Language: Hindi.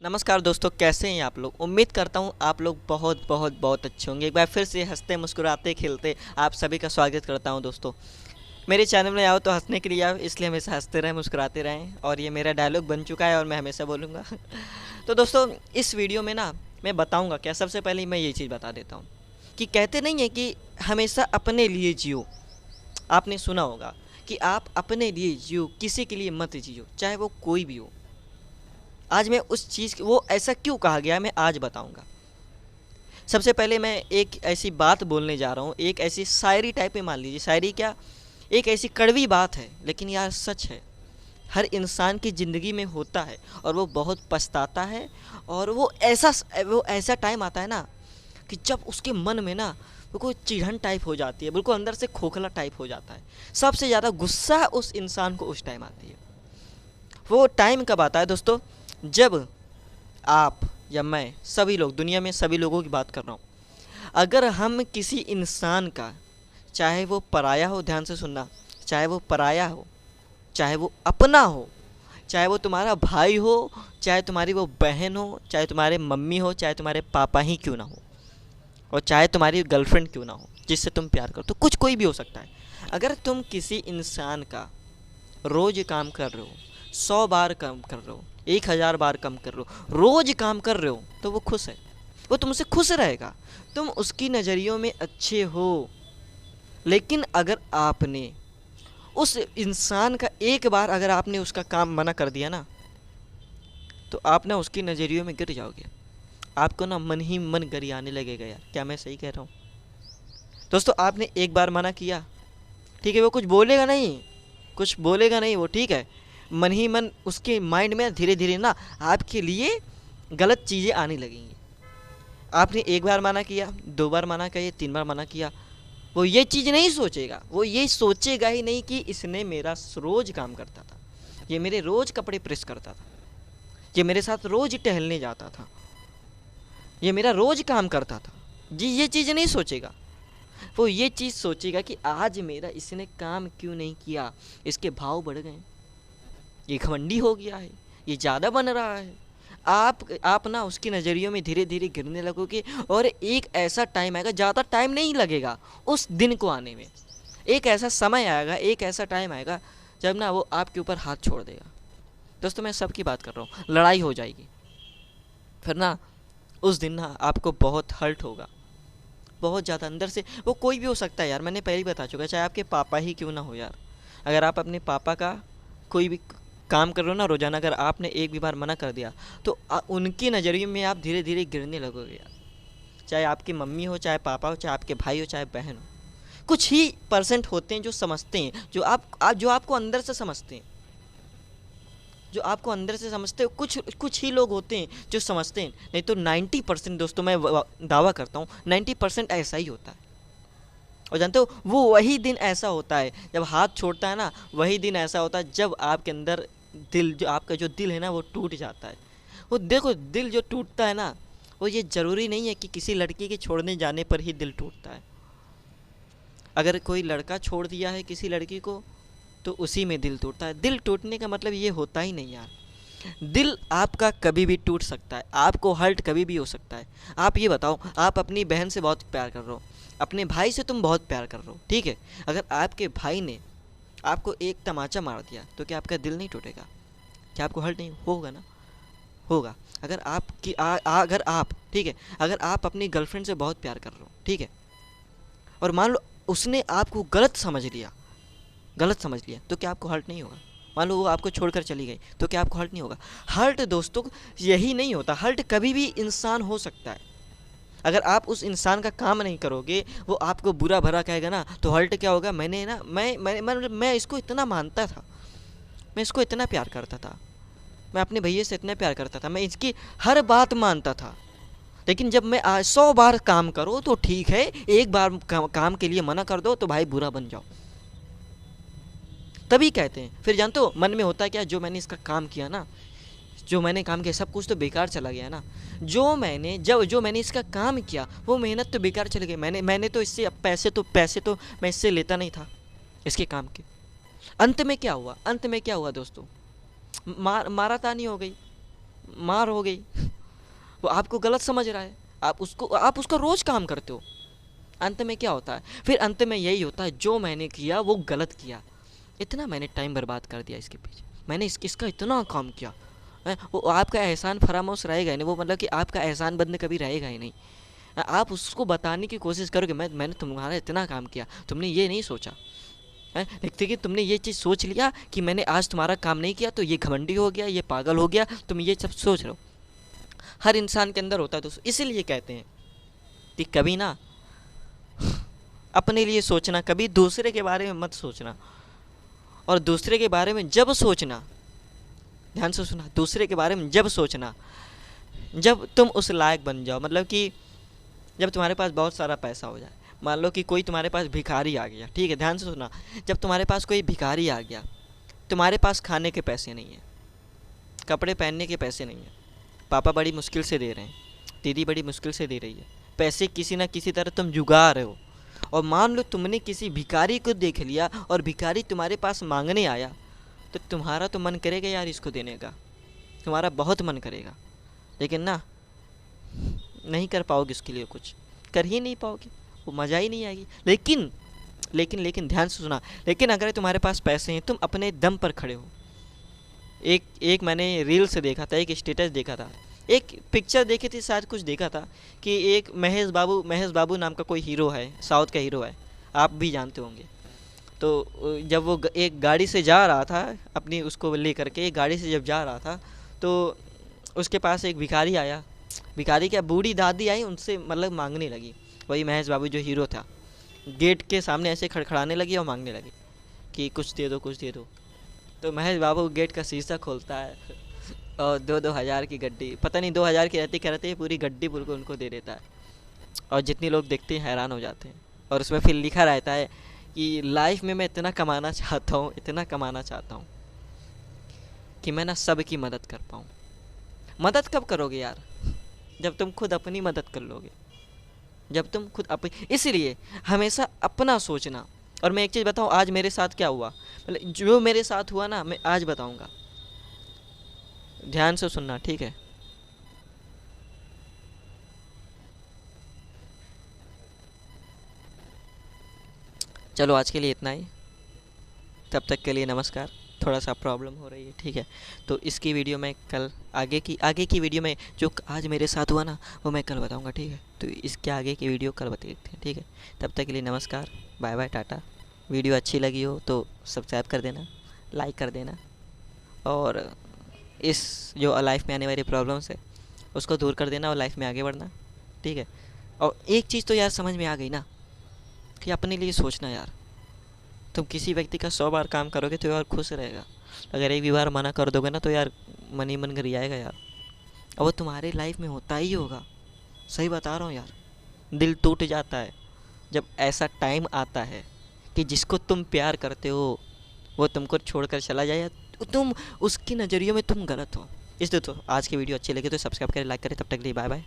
नमस्कार दोस्तों, कैसे हैं आप लोग। उम्मीद करता हूँ आप लोग बहुत बहुत बहुत अच्छे होंगे। एक बार फिर से हंसते मुस्कुराते खेलते आप सभी का स्वागत करता हूँ दोस्तों। मेरे चैनल में आओ तो हंसने के लिए आओ, इसलिए हमेशा हंसते रहें मुस्कुराते रहें, और ये मेरा डायलॉग बन चुका है और मैं हमेशा बोलूँगा। तो दोस्तों, इस वीडियो में ना मैं बताऊँगा क्या। सबसे पहले मैं ये चीज़ बता देता हूँ कि कहते नहीं है कि हमेशा अपने लिए जियो। आपने सुना होगा कि आप अपने लिए जियो, किसी के लिए मत जियो, चाहे वो कोई भी हो। आज मैं उस चीज़ वो ऐसा क्यों कहा गया मैं आज बताऊंगा। सबसे पहले मैं एक ऐसी बात बोलने जा रहा हूँ, एक ऐसी शायरी टाइप में, मान लीजिए शायरी क्या, एक ऐसी कड़वी बात है लेकिन यार सच है। हर इंसान की ज़िंदगी में होता है और वो बहुत पछताता है। और वो ऐसा टाइम आता है ना कि जब उसके मन में ना वो कोई चिढ़न टाइप हो जाती है, बिल्कुल अंदर से खोखला टाइप हो जाता है। सबसे ज़्यादा गुस्सा उस इंसान को उस टाइम आती है। वो टाइम कब आता है दोस्तों? जब आप या मैं, सभी लोग, दुनिया में सभी लोगों की बात कर रहा हूँ, अगर हम किसी इंसान का, चाहे वो पराया हो, ध्यान से सुनना, चाहे वो पराया हो, चाहे वो अपना हो, चाहे वो तुम्हारा भाई हो, चाहे तुम्हारी वो बहन हो, चाहे तुम्हारे मम्मी हो, चाहे तुम्हारे पापा ही क्यों ना हो, और चाहे तुम्हारी गर्लफ्रेंड क्यों ना हो जिससे तुम प्यार करो, तो कुछ कोई भी हो सकता है। अगर तुम किसी इंसान का रोज़ काम कर रहे हो, 100 बार काम कर रहे हो, 1000 बार काम कर रहे हो, रोज़ काम कर रहे हो, तो वो खुश है, वो तुमसे खुश रहेगा, तुम उसकी नज़रियों में अच्छे हो। लेकिन अगर आपने उस इंसान का एक बार अगर आपने उसका काम मना कर दिया ना, तो आप ना उसकी नज़रियों में गिर जाओगे। आपको ना मन ही मन गरियाने लगेगा। यार क्या मैं सही कह रहा हूँ दोस्तों? आपने एक बार मना किया, ठीक है, वो कुछ बोलेगा नहीं, कुछ बोलेगा नहीं वो, ठीक है। मन ही मन उसके माइंड में धीरे धीरे ना आपके लिए गलत चीज़ें आने लगेंगी। आपने एक बार मना किया, 2 बार मना किया, 3 बार मना किया, वो ये चीज़ नहीं सोचेगा, वो ये सोचेगा ही नहीं कि इसने मेरा रोज़ काम करता था, ये मेरे रोज़ कपड़े प्रेस करता था, ये मेरे साथ रोज़ टहलने जाता था, ये मेरा रोज़ काम करता था जी। ये चीज़ नहीं सोचेगा। वो ये चीज़ सोचेगा कि आज मेरा इसने काम क्यों नहीं किया, इसके भाव बढ़ गए, ये घमंडी हो गया है, ये ज़्यादा बन रहा है। आप ना उसकी नज़रियों में धीरे धीरे गिरने लगोगे। और एक ऐसा टाइम आएगा, ज़्यादा टाइम नहीं लगेगा उस दिन को आने में। एक ऐसा समय आएगा, एक ऐसा टाइम आएगा जब ना वो आपके ऊपर हाथ छोड़ देगा। दोस्तों, मैं सबकी बात कर रहा हूँ, लड़ाई हो जाएगी। फिर ना उस दिन ना आपको बहुत हर्ट होगा, बहुत ज़्यादा अंदर से। वो कोई भी हो सकता है यार, मैंने पहले ही बता चुका, चाहे आपके पापा ही क्यों ना हो यार। अगर आप अपने पापा का कोई भी काम कर रहे हो ना रोज़ाना, अगर आपने एक भी बार मना कर दिया, तो उनकी नज़रिए में आप धीरे धीरे गिरने लगोगे यार। चाहे आपकी मम्मी हो, चाहे पापा हो, चाहे आपके भाई हो, चाहे बहन हो, कुछ ही परसेंट होते हैं जो समझते हैं, जो आपको अंदर से समझते हैं, जो आपको अंदर से समझते हो। कुछ कुछ ही लोग होते हैं जो समझते हैं, नहीं तो 90% दोस्तों, मैं दावा करता हूँ 90% ऐसा ही होता है। और जानते हो, वो वही दिन ऐसा होता है जब हाथ छोड़ता है ना, वही दिन ऐसा होता है जब आपके अंदर दिल, जो आपका जो दिल है ना, वो टूट जाता है। वो देखो, दिल जो टूटता है ना, वो ये ज़रूरी नहीं है कि किसी लड़की के छोड़ने जाने पर ही दिल टूटता है। अगर कोई लड़का छोड़ दिया है किसी लड़की को, तो उसी में दिल टूटता है। दिल टूटने का मतलब ये होता ही नहीं यार। दिल आपका कभी भी टूट सकता है, आपको हर्ट कभी भी हो सकता है। आप ये बताओ, आप अपनी बहन से बहुत प्यार कर रहे हो, अपने भाई से तुम बहुत प्यार कर रहे हो, ठीक है। अगर आपके भाई ने आपको एक तमाचा मार दिया, तो क्या आपका दिल नहीं टूटेगा? क्या आपको हर्ट नहीं होगा ना? होगा। अगर आपकी अगर आप, ठीक है, अगर आप अपनी गर्लफ्रेंड से बहुत प्यार कर रहे हो, ठीक है, और मान लो उसने आपको गलत समझ लिया, तो क्या आपको हर्ट नहीं होगा? मान लो वो आपको छोड़कर चली गई, तो क्या आपको हर्ट नहीं होगा? हर्ट दोस्तों यही नहीं होता, हर्ट कभी भी इंसान हो सकता है। अगर आप उस इंसान का काम नहीं करोगे, वो आपको बुरा भला कहेगा ना, तो हर्ट क्या होगा? मैंने ना मैं इसको इतना मानता था, मैं इसको इतना प्यार करता था, मैं अपने भैया से इतना प्यार करता था, मैं इसकी हर बात मानता था। लेकिन जब मैं 100 बार काम करो तो ठीक है, एक बार काम के लिए मना कर दो तो भाई बुरा बन जाओ। तभी कहते हैं। फिर जानते हो मन में होता है क्या? जो मैंने इसका काम किया ना, जो मैंने काम किया, सब कुछ तो बेकार चला गया ना। जो मैंने इसका काम किया, वो मेहनत तो बेकार चली गई। मैंने तो इससे पैसे तो मैं इससे लेता नहीं था इसके काम के। अंत में क्या हुआ दोस्तों? मारा तानी हो गई, मार हो गई, वो आपको गलत समझ रहा है, आप उसका रोज़ काम करते हो। अंत में क्या होता है फिर? अंत में यही होता है, जो मैंने किया वो गलत किया, इतना मैंने टाइम बर्बाद कर दिया इसके पीछे, मैंने इसका इतना काम किया है, वो आपका एहसान फरामोश रहेगा ही नहीं, वो मतलब कि आपका एहसान बंद कभी रहेगा ही नहीं। आप उसको बताने की कोशिश करोगे मैंने तुम्हारा इतना काम किया, तुमने ये नहीं सोचा है, लेकिन तुमने ये चीज़ सोच लिया कि मैंने आज तुम्हारा काम नहीं किया तो ये घमंडी हो गया, ये पागल हो गया, तुम ये सब सोच रहे हो। हर इंसान के अंदर होता है दोस्तों, इसीलिए कहते हैं कि कभी ना अपने लिए सोचना, कभी दूसरे के बारे में मत सोचना। और दूसरे के बारे में जब सोचना, ध्यान से सुना, दूसरे के बारे में जब सोचना जब तुम उस लायक बन जाओ, मतलब कि जब तुम्हारे पास बहुत सारा पैसा हो जाए। मान लो कि कोई तुम्हारे पास भिखारी आ गया, ठीक है, ध्यान से सुना, जब तुम्हारे पास कोई भिखारी आ गया, तुम्हारे पास खाने के पैसे नहीं हैं, कपड़े पहनने के पैसे नहीं हैं, पापा बड़ी मुश्किल से दे रहे हैं, दीदी बड़ी मुश्किल से दे रही है, पैसे किसी ना किसी तरह तुम जुगा रहे हो, और मान लो तुमने किसी भिखारी को देख लिया और भिखारी तुम्हारे पास मांगने आया, तो तुम्हारा तो मन करेगा यार इसको देने का, तुम्हारा बहुत मन करेगा, लेकिन ना नहीं कर पाओगे, उसके लिए कुछ कर ही नहीं पाओगे, वो मज़ा ही नहीं आएगी। लेकिन लेकिन लेकिन ध्यान से सुना, लेकिन अगर तुम्हारे पास पैसे हैं, तुम अपने दम पर खड़े हो। एक मैंने रील से देखा था, एक स्टेटस देखा था, एक पिक्चर देखी थी, शायद कुछ देखा था कि एक महेश बाबू नाम का कोई हीरो है, साउथ का हीरो है, आप भी जानते होंगे। तो जब वो एक गाड़ी से जा रहा था, अपनी उसको ले करके एक गाड़ी से जब जा रहा था, तो उसके पास एक भिखारी आया, भिखारी क्या बूढ़ी दादी आई, उनसे मतलब मांगने लगी, वही महेश बाबू जो हीरो था, गेट के सामने ऐसे खड़खड़ाने लगी और मांगने लगी कि कुछ दे दो कुछ दे दो। तो महेश बाबू गेट का शीशा खोलता है और 2,000 की गड्डी, पता नहीं 2,000 की रहती क्या रहती है, पूरी गड्डी पूरी उनको दे देता है। और जितने लोग देखते हैं हैरान हो जाते हैं, और उसमें फिर लिखा रहता है कि लाइफ में मैं इतना कमाना चाहता हूँ, इतना कमाना चाहता हूँ कि मैं ना सबकी मदद कर पाऊँ। मदद कब करोगे यार? जब तुम खुद अपनी मदद कर लोगे, जब तुम खुद अपनी, इसलिए हमेशा अपना सोचना। और मैं एक चीज़ बताऊँ, आज मेरे साथ क्या हुआ, मतलब जो मेरे साथ हुआ ना, मैं आज बताऊँगा, ध्यान से सुनना, ठीक है? चलो आज के लिए इतना ही, तब तक के लिए नमस्कार। थोड़ा सा प्रॉब्लम हो रही है, ठीक है, तो इसकी वीडियो में कल, आगे की वीडियो में जो आज मेरे साथ हुआ ना, वो मैं कल बताऊंगा, ठीक है? तो इसके आगे की वीडियो कल बताते हैं, ठीक है? तब तक के लिए नमस्कार, बाय बाय, टाटा। वीडियो अच्छी लगी हो तो सब्सक्राइब कर देना, लाइक कर देना, और इस जो लाइफ में आने वाली प्रॉब्लम्स है उसको दूर कर देना और लाइफ में आगे बढ़ना, ठीक है? और एक चीज़ तो यार समझ में आ गई ना कि अपने लिए सोचना यार। तुम किसी व्यक्ति का 100 बार काम करोगे तो यार खुश रहेगा, अगर एक भी बार मना कर दोगे ना तो यार मन ही मन घर आएगा यार। और वो तुम्हारे लाइफ में होता ही होगा, सही बता रहा हूँ यार। दिल टूट जाता है जब ऐसा टाइम आता है कि जिसको तुम प्यार करते हो वो तुमको छोड़कर चला जाए, या तुम उसकी नज़रियों में तुम गलत हो। इसलिए तो आज की वीडियो अच्छी लगी तो सब्सक्राइब करें, लाइक करें। तब तक के लिए बाय बाय।